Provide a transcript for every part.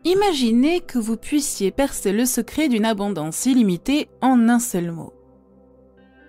Imaginez que vous puissiez percer le secret d'une abondance illimitée en un seul mot.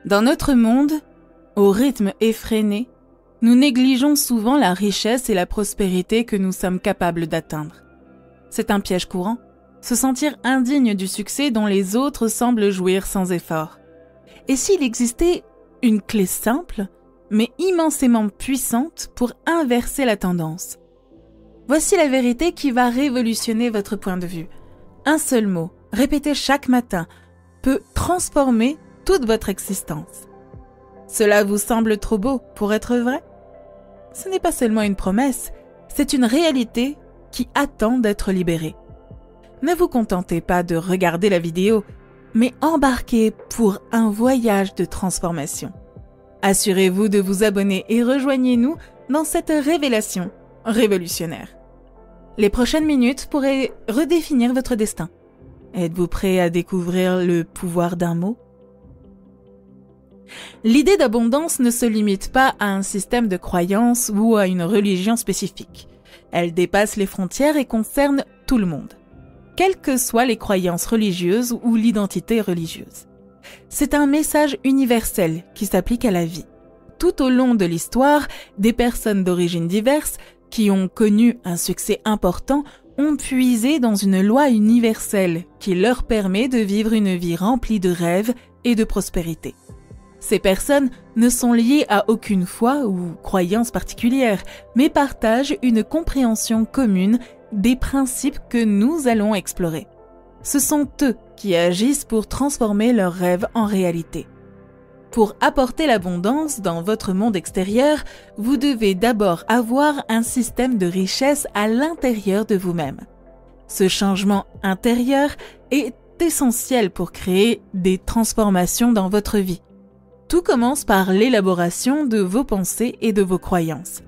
Dans notre monde, au rythme effréné, nous négligeons souvent la richesse et la prospérité que nous sommes capables d'atteindre. C'est un piège courant, se sentir indigne du succès dont les autres semblent jouir sans effort. Et s'il existait une clé simple, mais immensément puissante pour inverser la tendance? Voici la vérité qui va révolutionner votre point de vue. Un seul mot, répété chaque matin, peut transformer toute votre existence. Cela vous semble trop beau pour être vrai? Ce n'est pas seulement une promesse, c'est une réalité qui attend d'être libérée. Ne vous contentez pas de regarder la vidéo, mais embarquez pour un voyage de transformation. Assurez-vous de vous abonner et rejoignez-nous dans cette révélation révolutionnaire. Les prochaines minutes pourraient redéfinir votre destin. Êtes-vous prêt à découvrir le pouvoir d'un mot? L'idée d'abondance ne se limite pas à un système de croyances ou à une religion spécifique. Elle dépasse les frontières et concerne tout le monde, quelles que soient les croyances religieuses ou l'identité religieuse. C'est un message universel qui s'applique à la vie. Tout au long de l'histoire, des personnes d'origines diverses qui ont connu un succès important ont puisé dans une loi universelle qui leur permet de vivre une vie remplie de rêves et de prospérité. Ces personnes ne sont liées à aucune foi ou croyance particulière, mais partagent une compréhension commune des principes que nous allons explorer. Ce sont eux qui agissent pour transformer leurs rêves en réalité. Pour apporter l'abondance dans votre monde extérieur, vous devez d'abord avoir un système de richesse à l'intérieur de vous-même. Ce changement intérieur est essentiel pour créer des transformations dans votre vie. Tout commence par l'élaboration de vos pensées et de vos croyances.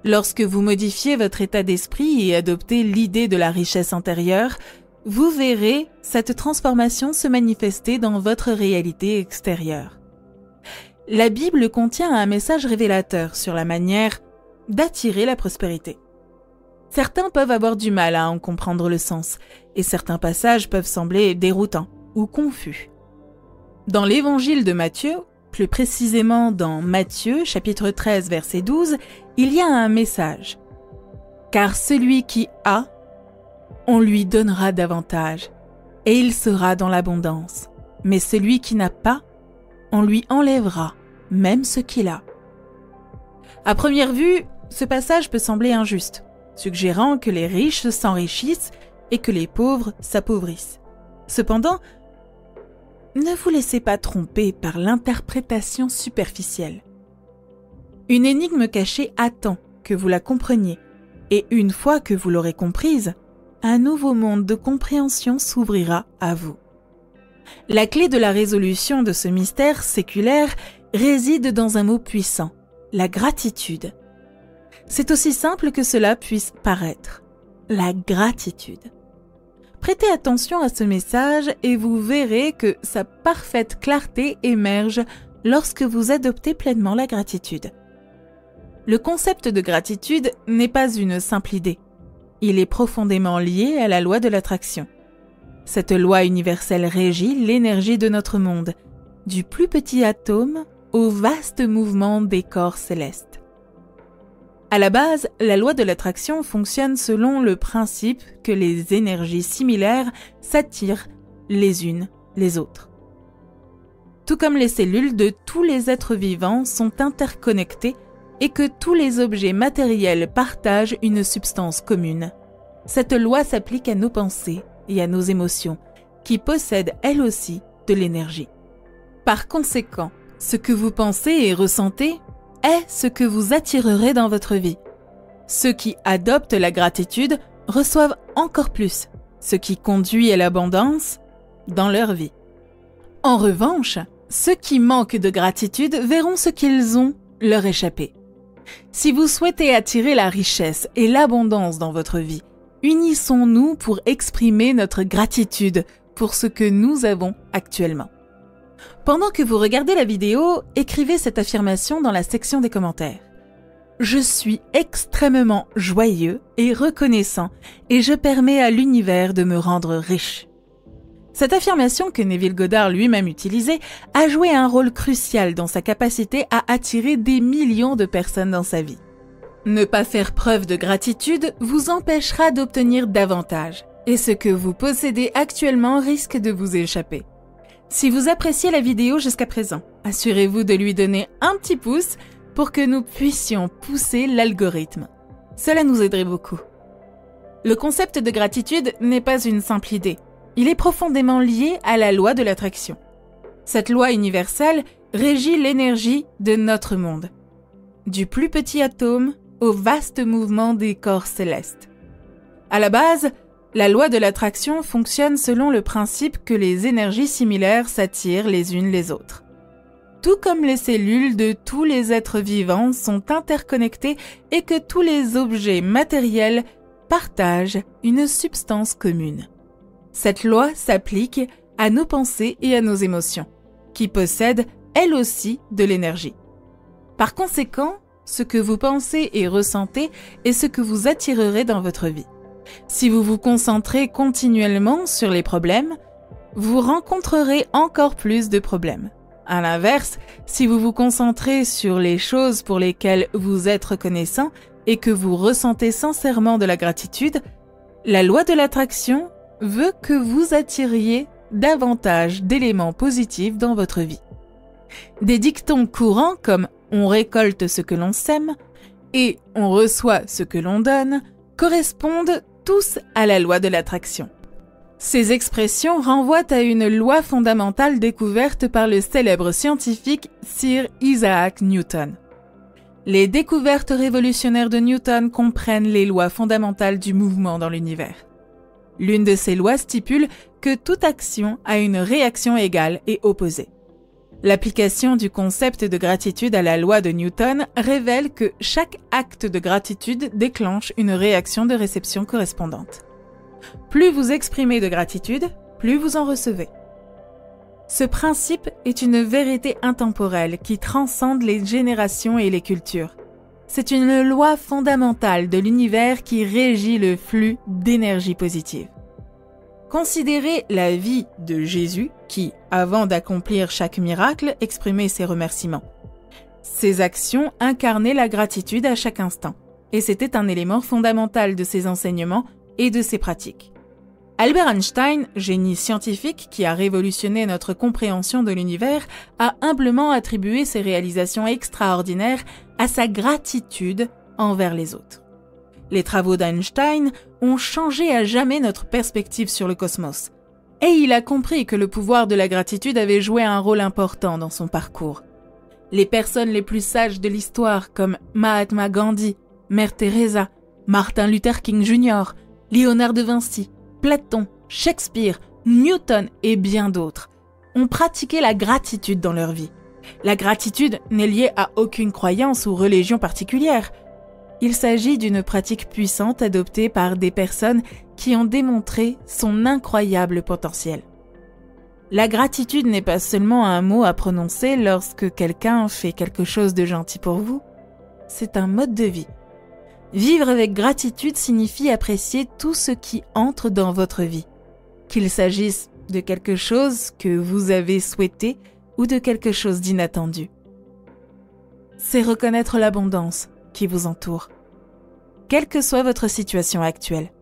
Lorsque vous modifiez votre état d'esprit et adoptez l'idée de la richesse intérieure, vous verrez cette transformation se manifester dans votre réalité extérieure. La Bible contient un message révélateur sur la manière d'attirer la prospérité. Certains peuvent avoir du mal à en comprendre le sens, et certains passages peuvent sembler déroutants ou confus. Dans l'évangile de Matthieu, plus précisément dans Matthieu, chapitre 13, verset 12, il y a un message. « Car celui qui a, on lui donnera davantage, et il sera dans l'abondance. Mais celui qui n'a pas, on lui enlèvera même ce qu'il a. » À première vue, ce passage peut sembler injuste, suggérant que les riches s'enrichissent et que les pauvres s'appauvrissent. Cependant, ne vous laissez pas tromper par l'interprétation superficielle. Une énigme cachée attend que vous la compreniez, et une fois que vous l'aurez comprise, un nouveau monde de compréhension s'ouvrira à vous. La clé de la résolution de ce mystère séculaire réside dans un mot puissant, la gratitude. C'est aussi simple que cela puisse paraître, la gratitude. Prêtez attention à ce message et vous verrez que sa parfaite clarté émerge lorsque vous adoptez pleinement la gratitude. Le concept de gratitude n'est pas une simple idée. Il est profondément lié à la loi de l'attraction. Cette loi universelle régit l'énergie de notre monde, du plus petit atome au vaste mouvement des corps célestes. À la base, la loi de l'attraction fonctionne selon le principe que les énergies similaires s'attirent les unes les autres. Tout comme les cellules de tous les êtres vivants sont interconnectées et que tous les objets matériels partagent une substance commune, cette loi s'applique à nos pensées et à nos émotions, qui possèdent elles aussi de l'énergie. Par conséquent, ce que vous pensez et ressentez est ce que vous attirerez dans votre vie. Ceux qui adoptent la gratitude reçoivent encore plus, ce qui conduit à l'abondance dans leur vie. En revanche, ceux qui manquent de gratitude verront ce qu'ils ont leur échapper. Si vous souhaitez attirer la richesse et l'abondance dans votre vie, unissons-nous pour exprimer notre gratitude pour ce que nous avons actuellement. Pendant que vous regardez la vidéo, écrivez cette affirmation dans la section des commentaires. Je suis extrêmement joyeux et reconnaissant et je permets à l'univers de me rendre riche. Cette affirmation que Neville Goddard lui-même utilisait a joué un rôle crucial dans sa capacité à attirer des millions de personnes dans sa vie. Ne pas faire preuve de gratitude vous empêchera d'obtenir davantage et ce que vous possédez actuellement risque de vous échapper. Si vous appréciez la vidéo jusqu'à présent, assurez-vous de lui donner un petit pouce pour que nous puissions pousser l'algorithme. Cela nous aiderait beaucoup. Le concept de gratitude n'est pas une simple idée. Il est profondément lié à la loi de l'attraction. Cette loi universelle régit l'énergie de notre monde, du plus petit atome au vaste mouvement des corps célestes. À la base, la loi de l'attraction fonctionne selon le principe que les énergies similaires s'attirent les unes les autres. Tout comme les cellules de tous les êtres vivants sont interconnectées et que tous les objets matériels partagent une substance commune. Cette loi s'applique à nos pensées et à nos émotions, qui possèdent, elles aussi, de l'énergie. Par conséquent, ce que vous pensez et ressentez est ce que vous attirerez dans votre vie. Si vous vous concentrez continuellement sur les problèmes, vous rencontrerez encore plus de problèmes. À l'inverse, si vous vous concentrez sur les choses pour lesquelles vous êtes reconnaissant et que vous ressentez sincèrement de la gratitude, la loi de l'attraction veut que vous attiriez davantage d'éléments positifs dans votre vie. Des dictons courants comme « on récolte ce que l'on sème » et « on reçoit ce que l'on donne » correspondent tous à la loi de l'attraction. Ces expressions renvoient à une loi fondamentale découverte par le célèbre scientifique Sir Isaac Newton. Les découvertes révolutionnaires de Newton comprennent les lois fondamentales du mouvement dans l'univers. L'une de ces lois stipule que toute action a une réaction égale et opposée. L'application du concept de gratitude à la loi de Newton révèle que chaque acte de gratitude déclenche une réaction de réception correspondante. Plus vous exprimez de gratitude, plus vous en recevez. Ce principe est une vérité intemporelle qui transcende les générations et les cultures. C'est une loi fondamentale de l'univers qui régit le flux d'énergie positive. Considérez la vie de Jésus qui, avant d'accomplir chaque miracle, exprimait ses remerciements. Ses actions incarnaient la gratitude à chaque instant, et c'était un élément fondamental de ses enseignements et de ses pratiques. Albert Einstein, génie scientifique qui a révolutionné notre compréhension de l'univers, a humblement attribué ses réalisations extraordinaires à sa gratitude envers les autres. Les travaux d'Einstein ont changé à jamais notre perspective sur le cosmos. Et il a compris que le pouvoir de la gratitude avait joué un rôle important dans son parcours. Les personnes les plus sages de l'histoire comme Mahatma Gandhi, Mère Teresa, Martin Luther King Jr., Léonard de Vinci, Platon, Shakespeare, Newton et bien d'autres ont pratiqué la gratitude dans leur vie. La gratitude n'est liée à aucune croyance ou religion particulière. Il s'agit d'une pratique puissante adoptée par des personnes qui ont démontré son incroyable potentiel. La gratitude n'est pas seulement un mot à prononcer lorsque quelqu'un fait quelque chose de gentil pour vous, c'est un mode de vie. Vivre avec gratitude signifie apprécier tout ce qui entre dans votre vie, qu'il s'agisse de quelque chose que vous avez souhaité ou de quelque chose d'inattendu. C'est reconnaître l'abondance qui vous entoure, quelle que soit votre situation actuelle.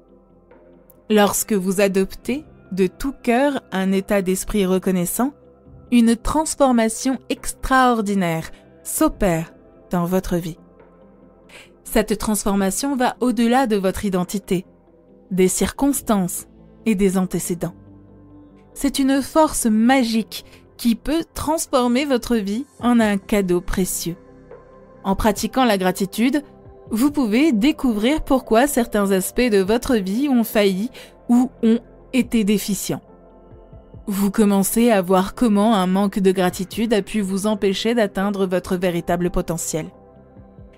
Lorsque vous adoptez de tout cœur un état d'esprit reconnaissant, une transformation extraordinaire s'opère dans votre vie. Cette transformation va au-delà de votre identité, des circonstances et des antécédents. C'est une force magique qui peut transformer votre vie en un cadeau précieux. En pratiquant la gratitude, vous pouvez découvrir pourquoi certains aspects de votre vie ont failli ou ont été déficients. Vous commencez à voir comment un manque de gratitude a pu vous empêcher d'atteindre votre véritable potentiel.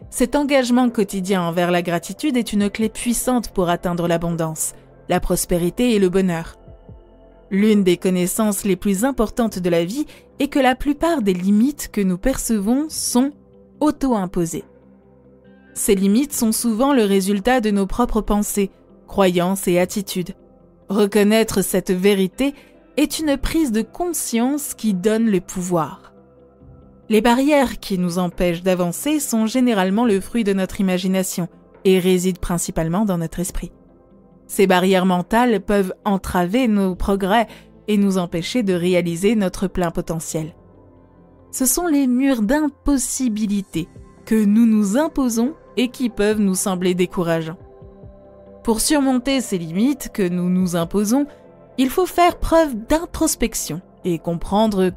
Cet engagement quotidien envers la gratitude est une clé puissante pour atteindre l'abondance, la prospérité et le bonheur. L'une des connaissances les plus importantes de la vie est que la plupart des limites que nous percevons sont auto-imposées. Ces limites sont souvent le résultat de nos propres pensées, croyances et attitudes. Reconnaître cette vérité est une prise de conscience qui donne le pouvoir. Les barrières qui nous empêchent d'avancer sont généralement le fruit de notre imagination et résident principalement dans notre esprit. Ces barrières mentales peuvent entraver nos progrès et nous empêcher de réaliser notre plein potentiel. Ce sont les murs d'impossibilité que nous nous imposons et qui peuvent nous sembler décourageants. Pour surmonter ces limites que nous nous imposons, il faut faire preuve d'introspection et comprendre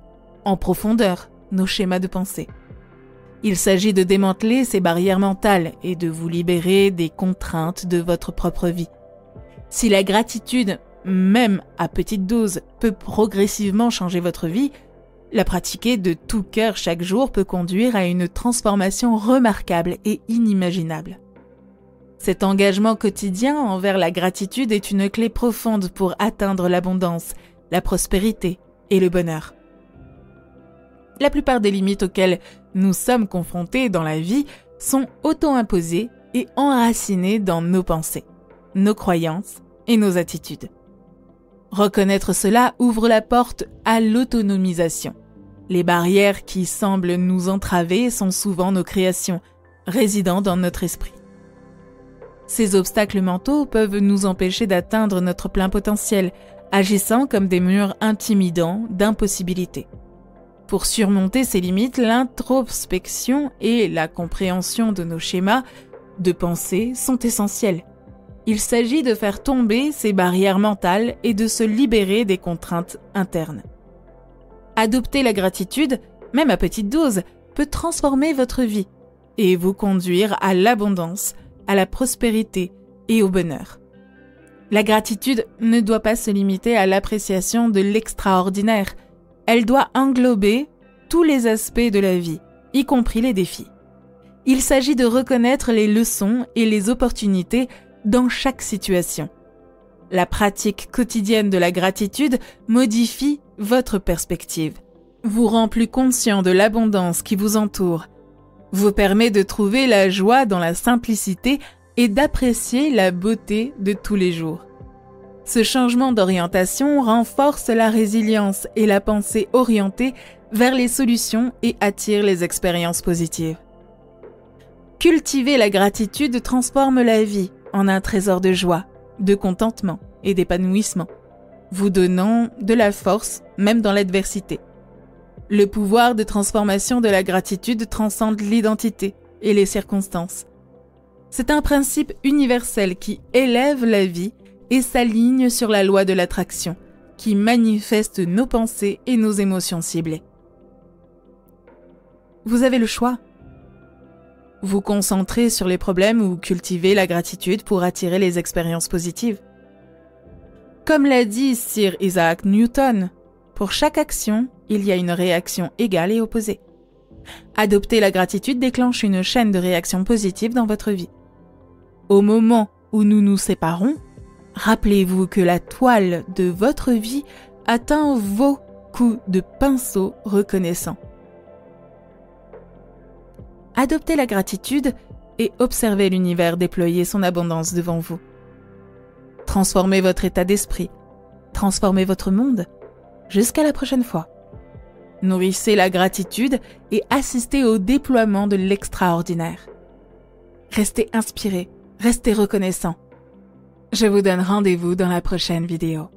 en profondeur nos schémas de pensée. Il s'agit de démanteler ces barrières mentales et de vous libérer des contraintes de votre propre vie. Si la gratitude, même à petite dose, peut progressivement changer votre vie, la pratiquer de tout cœur chaque jour peut conduire à une transformation remarquable et inimaginable. Cet engagement quotidien envers la gratitude est une clé profonde pour atteindre l'abondance, la prospérité et le bonheur. La plupart des limites auxquelles nous sommes confrontés dans la vie sont auto-imposées et enracinées dans nos pensées, nos croyances et nos attitudes. Reconnaître cela ouvre la porte à l'autonomisation. Les barrières qui semblent nous entraver sont souvent nos créations, résidant dans notre esprit. Ces obstacles mentaux peuvent nous empêcher d'atteindre notre plein potentiel, agissant comme des murs intimidants d'impossibilité. Pour surmonter ces limites, l'introspection et la compréhension de nos schémas de pensée sont essentielles. Il s'agit de faire tomber ces barrières mentales et de se libérer des contraintes internes. Adopter la gratitude, même à petite dose, peut transformer votre vie et vous conduire à l'abondance, à la prospérité et au bonheur. La gratitude ne doit pas se limiter à l'appréciation de l'extraordinaire. Elle doit englober tous les aspects de la vie, y compris les défis. Il s'agit de reconnaître les leçons et les opportunités dans chaque situation. La pratique quotidienne de la gratitude modifie votre perspective, vous rend plus conscient de l'abondance qui vous entoure, vous permet de trouver la joie dans la simplicité et d'apprécier la beauté de tous les jours. Ce changement d'orientation renforce la résilience et la pensée orientée vers les solutions et attire les expériences positives. Cultiver la gratitude transforme la vie en un trésor de joie, de contentement et d'épanouissement, vous donnant de la force même dans l'adversité. Le pouvoir de transformation de la gratitude transcende l'identité et les circonstances. C'est un principe universel qui élève la vie et s'aligne sur la loi de l'attraction, qui manifeste nos pensées et nos émotions ciblées. Vous avez le choix. Vous concentrez sur les problèmes ou cultivez la gratitude pour attirer les expériences positives. Comme l'a dit Sir Isaac Newton, pour chaque action, il y a une réaction égale et opposée. Adopter la gratitude déclenche une chaîne de réactions positives dans votre vie. Au moment où nous nous séparons, rappelez-vous que la toile de votre vie atteint vos coups de pinceau reconnaissants. Adoptez la gratitude et observez l'univers déployer son abondance devant vous. Transformez votre état d'esprit, transformez votre monde. Jusqu'à la prochaine fois. Nourrissez la gratitude et assistez au déploiement de l'extraordinaire. Restez inspiré, restez reconnaissant. Je vous donne rendez-vous dans la prochaine vidéo.